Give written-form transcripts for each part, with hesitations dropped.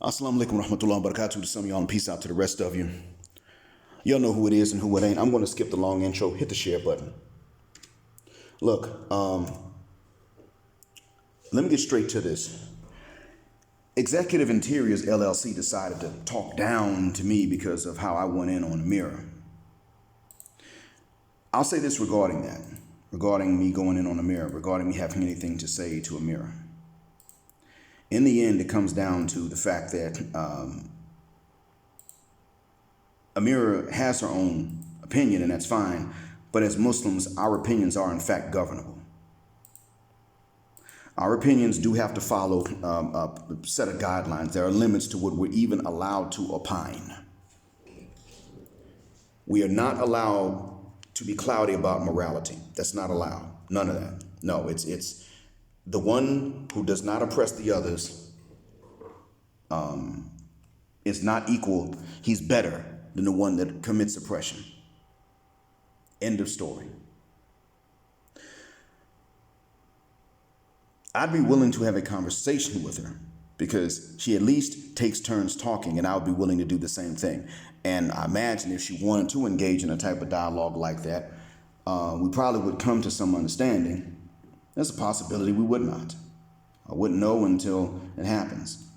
Assalamu alaikum rahmatullahi wa barakatuh to some of y'all and peace out to the rest of you. Y'all know who it is and who it ain't. I'm going to skip the long intro. Hit the share button. Look, let me get straight to this. Executive Interiors LLC decided to talk down to me because of how I went in on Amira. I'll say this regarding that, regarding me going in on Amira, regarding me having anything to say to Amira. In the end, it comes down to the fact that Amira has her own opinion, and that's fine. But as Muslims, our opinions are in fact governable. Our opinions do have to follow a set of guidelines. There are limits to what we're even allowed to opine. We are not allowed to be cloudy about morality. That's not allowed. None of that. No, it's the one who does not oppress the others is not equal. He's better than the one that commits oppression. End of story. I'd be willing to have a conversation with her because she at least takes turns talking, and I would be willing to do the same thing. And I imagine if she wanted to engage in a type of dialogue like that, we probably would come to some understanding. There's a possibility we would not. I wouldn't know until it happens.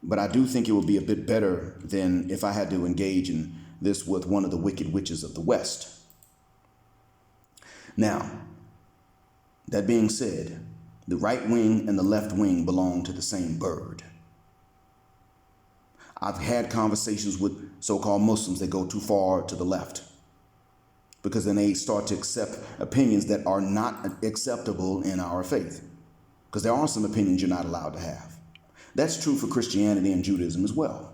But I do think it would be a bit better than if I had to engage in this with one of the wicked witches of the West. Now, that being said, the right wing and the left wing belong to the same bird. I've had conversations with so-called Muslims that go too far to the left because then they start to accept opinions that are not acceptable in our faith. Because there are some opinions you're not allowed to have. That's true for Christianity and Judaism as well.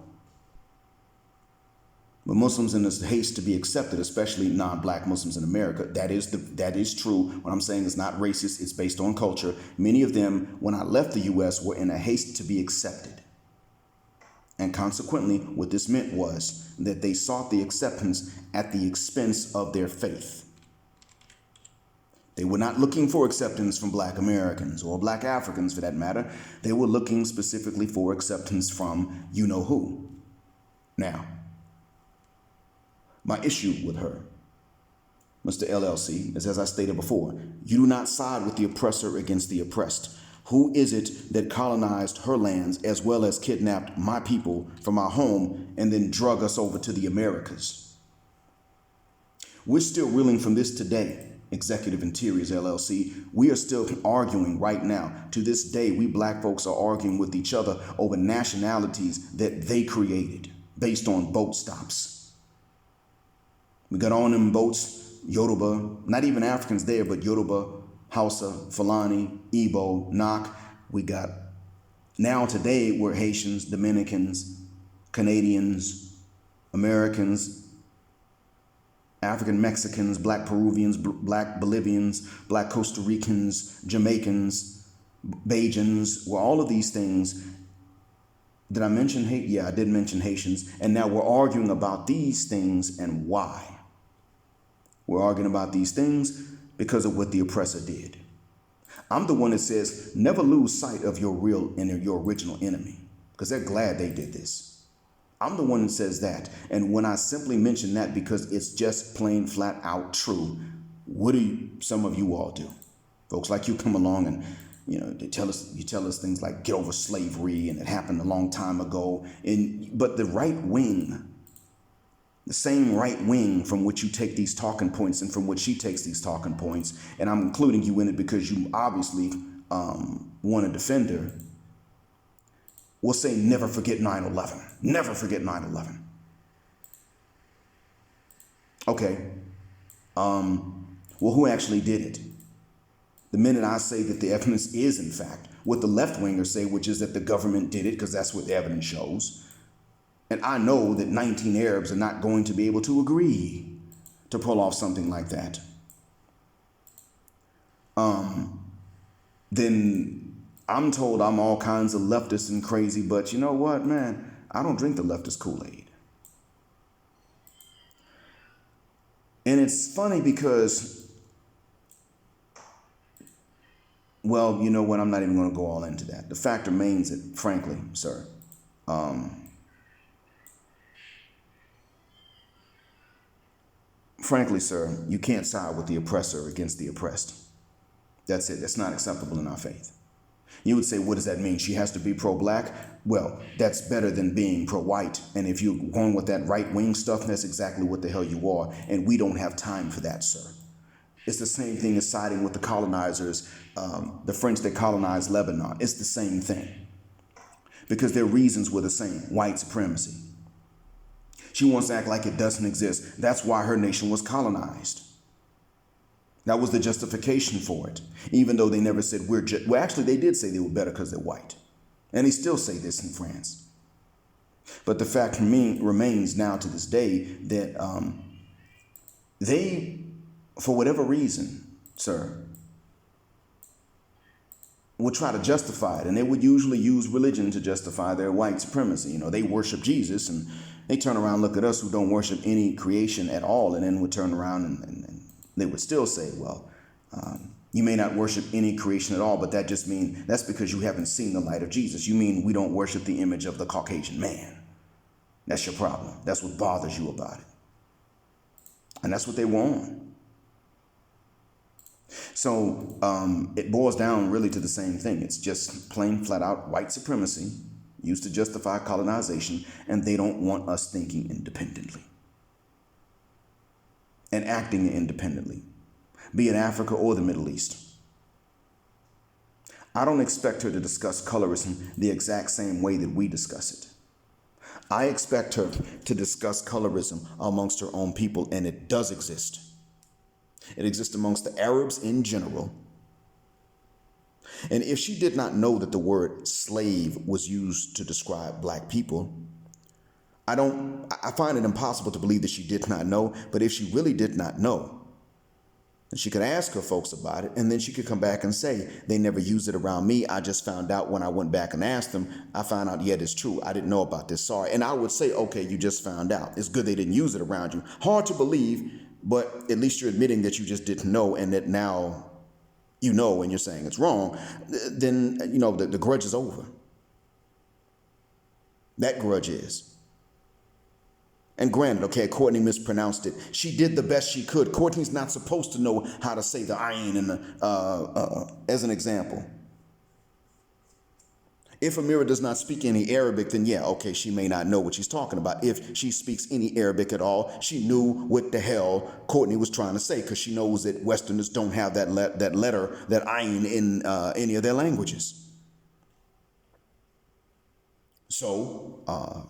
But Muslims in this haste to be accepted, especially non-black Muslims in America, that is true. What I'm saying is not racist. It's based on culture. Many of them, when I left the U.S., were in a haste to be accepted. And consequently, what this meant was that they sought the acceptance at the expense of their faith. They were not looking for acceptance from black Americans or black Africans for that matter. They were looking specifically for acceptance from you know who. Now, my issue with her, Mr. LLC, is as I stated before, you do not side with the oppressor against the oppressed. Who is it that colonized her lands as well as kidnapped my people from our home and then drug us over to the Americas? We're still reeling from this today, Executive Interiors LLC. We are still arguing right now. To this day, we black folks are arguing with each other over nationalities that they created based on boat stops. We got on them boats, Yoruba, not even Africans there, but Yoruba, Hausa, Fulani, Igbo, Nak. We got, now today we're Haitians, Dominicans, Canadians, Americans, African Mexicans, black Peruvians, black Bolivians, black Costa Ricans, Jamaicans, Bajans. Well, all of these things. Did I mention Haiti? Yeah, I did mention Haitians. And now we're arguing about these things and why. We're arguing about these things because of what the oppressor did. I'm the one that says never lose sight of your real and your original enemy because they're glad they did this. I'm the one that says that. And when I simply mention that because it's just plain flat out true, what do some of you all do? Folks like you come along and you tell us things like get over slavery and it happened a long time ago. But the right wing, the same right wing from which you take these talking points and from which she takes these talking points, and I'm including you in it because you obviously want to defend her, will say never forget 9/11. Never forget 9/11. Okay. Well, who actually did it? The minute I say that the evidence is, in fact, what the left-wingers say, which is that the government did it because that's what the evidence shows. And I know that 19 Arabs are not going to be able to agree to pull off something like that. Then I'm told I'm all kinds of leftist and crazy, but you know what, man? I don't drink the leftist Kool-Aid. And it's funny because, well, you know what? I'm not even going to go all into that. The fact remains that, frankly, sir, Frankly, sir, you can't side with the oppressor against the oppressed. That's it. That's not acceptable in our faith. You would say, what does that mean? She has to be pro-black? Well, that's better than being pro-white. And if you're going with that right-wing stuff, that's exactly what the hell you are. And we don't have time for that, sir. It's the same thing as siding with the colonizers, the French that colonized Lebanon. It's the same thing. Because their reasons were the same: white supremacy. She wants to act like it doesn't exist. That's why her nation was colonized. That was the justification for it, even though they never said we're just. Well, actually, they did say they were better because they're white. And they still say this in France. But the fact remains now to this day that they, for whatever reason, sir, would try to justify it. And they would usually use religion to justify their white supremacy. You know, they worship Jesus, and they turn around and look at us who don't worship any creation at all, and then would turn around and they would still say, well, you may not worship any creation at all, but that just means that's because you haven't seen the light of Jesus. You mean we don't worship the image of the Caucasian man. That's your problem. That's what bothers you about it. And that's what they want. So it boils down really to the same thing. It's just plain flat out white supremacy used to justify colonization, and they don't want us thinking independently and acting independently, be it Africa or the Middle East. I don't expect her to discuss colorism the exact same way that we discuss it. I expect her to discuss colorism amongst her own people, and it does exist. It exists amongst the Arabs in general. And if she did not know that the word slave was used to describe black people, I find it impossible to believe that she did not know. But if she really did not know, then she could ask her folks about it, and then she could come back and say, they never used it around me. I just found out when I went back and asked them. I found out, yeah, it's true. I didn't know about this. Sorry. And I would say, okay, you just found out. It's good they didn't use it around you. Hard to believe, but at least you're admitting that you just didn't know, and that now you know and you're saying it's wrong. Then, you know, the grudge is over. That grudge is. And granted, okay, Courtney mispronounced it. She did the best she could. Courtney's not supposed to know how to say the ayin and as an example. If Amira does not speak any Arabic, then yeah, okay, she may not know what she's talking about. If she speaks any Arabic at all, she knew what the hell Courtney was trying to say, because she knows that Westerners don't have that letter, that ayin, in any of their languages. So,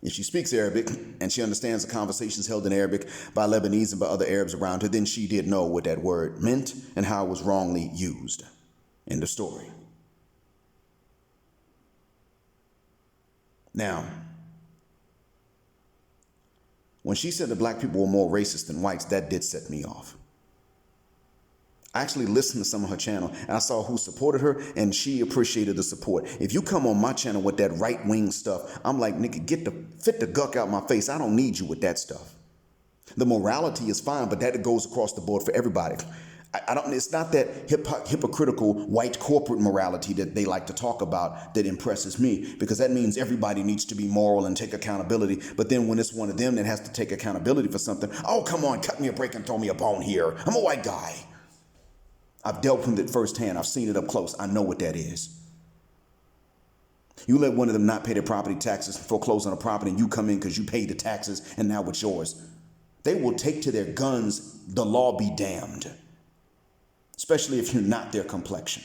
if she speaks Arabic and she understands the conversations held in Arabic by Lebanese and by other Arabs around her, then she did know what that word meant and how it was wrongly used. End of story. Now, when she said that black people were more racist than whites, that did set me off. I actually listened to some of her channel, and I saw who supported her, and she appreciated the support. If you come on my channel with that right-wing stuff, I'm like, nigga, fit the guck out my face. I don't need you with that stuff. The morality is fine, but that goes across the board for everybody. It's not that hypocritical white corporate morality that they like to talk about that impresses me, because that means everybody needs to be moral and take accountability. But then when it's one of them that has to take accountability for something, oh, come on, cut me a break and throw me a bone here. I'm a white guy. I've dealt with it firsthand. I've seen it up close. I know what that is. You let one of them not pay their property taxes, foreclose on a property, and you come in because you paid the taxes and now it's yours. They will take to their guns, the law be damned, especially if you're not their complexion.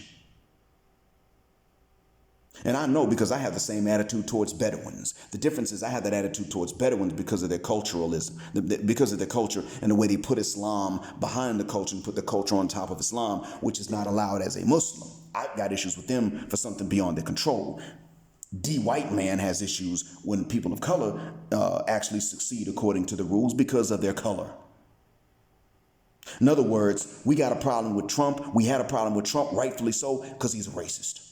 And I know, because I have the same attitude towards Bedouins. The difference is I have that attitude towards Bedouins because of their culturalism, because of their culture and the way they put Islam behind the culture and put the culture on top of Islam, which is not allowed as a Muslim. I've got issues with them for something beyond their control. The white man has issues when people of color actually succeed according to the rules because of their color. In other words, we got a problem with Trump. We had a problem with Trump, rightfully so, because he's a racist.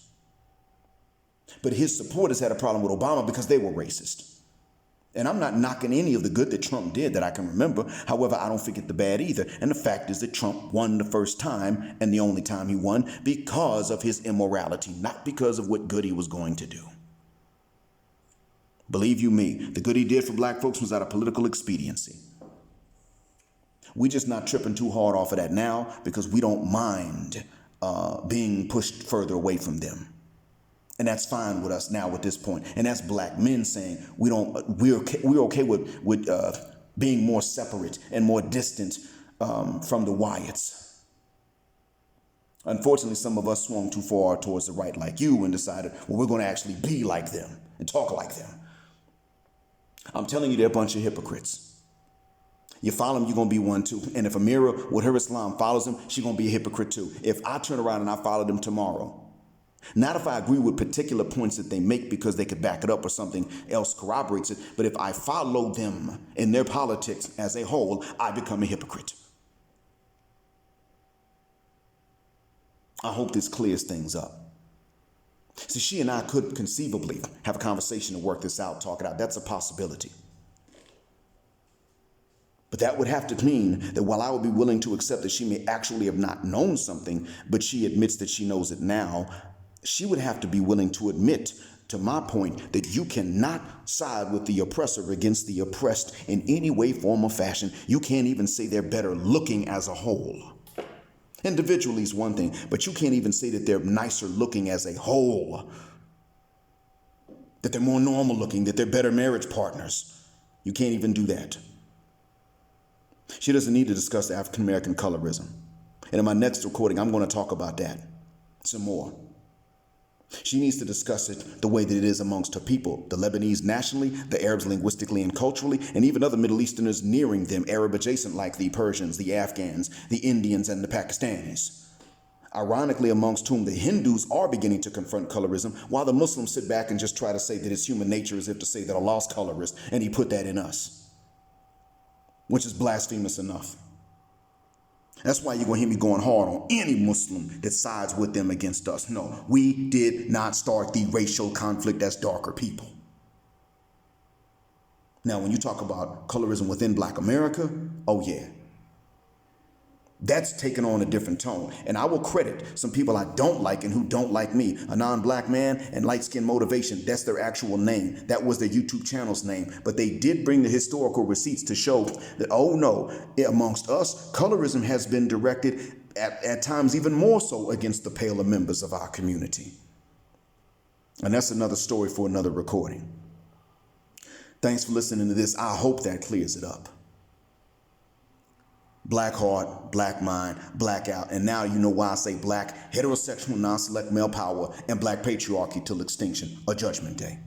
But his supporters had a problem with Obama because they were racist. And I'm not knocking any of the good that Trump did that I can remember. However, I don't forget the bad either. And the fact is that Trump won the first time and the only time he won because of his immorality, not because of what good he was going to do. Believe you me, the good he did for black folks was out of political expediency. We just not tripping too hard off of that now because we don't mind being pushed further away from them. And that's fine with us now at this point. And that's black men saying we're okay with being more separate and more distant from the Wyatts. Unfortunately, some of us swung too far towards the right like you and decided, well, we're going to actually be like them and talk like them. I'm telling you, they're a bunch of hypocrites. You follow them, you're going to be one too. And if Amira with her Islam follows them, she's going to be a hypocrite too. If I turn around and I follow them tomorrow, not if I agree with particular points that they make because they could back it up or something else corroborates it, but if I follow them in their politics as a whole, I become a hypocrite. I hope this clears things up. See, she and I could conceivably have a conversation to work this out, talk it out. That's a possibility. But that would have to mean that while I would be willing to accept that she may actually have not known something, but she admits that she knows it now, she would have to be willing to admit, to my point, that you cannot side with the oppressor against the oppressed in any way, form, or fashion. You can't even say they're better looking as a whole. Individually is one thing, but you can't even say that they're nicer looking as a whole, that they're more normal looking, that they're better marriage partners. You can't even do that. She doesn't need to discuss African American colorism. And in my next recording, I'm going to talk about that some more. She needs to discuss it the way that it is amongst her people, the Lebanese nationally, the Arabs linguistically and culturally, and even other Middle Easterners nearing them, Arab adjacent like the Persians, the Afghans, the Indians, and the Pakistanis. Ironically, amongst whom the Hindus are beginning to confront colorism, while the Muslims sit back and just try to say that it's human nature as if to say that Allah's colorist, and he put that in us, which is blasphemous enough. That's why you're going to hear me going hard on any Muslim that sides with them against us. No, we did not start the racial conflict as darker people. Now, when you talk about colorism within Black America, oh yeah, that's taken on a different tone. And I will credit some people I don't like and who don't like me. A non-black man and light skin motivation. That's their actual name. That was their YouTube channel's name. But they did bring the historical receipts to show that, oh no, amongst us, colorism has been directed at times even more so against the paler members of our community. And that's another story for another recording. Thanks for listening to this. I hope that clears it up. Black heart, black mind, blackout, and now you know why I say black, heterosexual, non-select male power, and black patriarchy till extinction, a judgment day.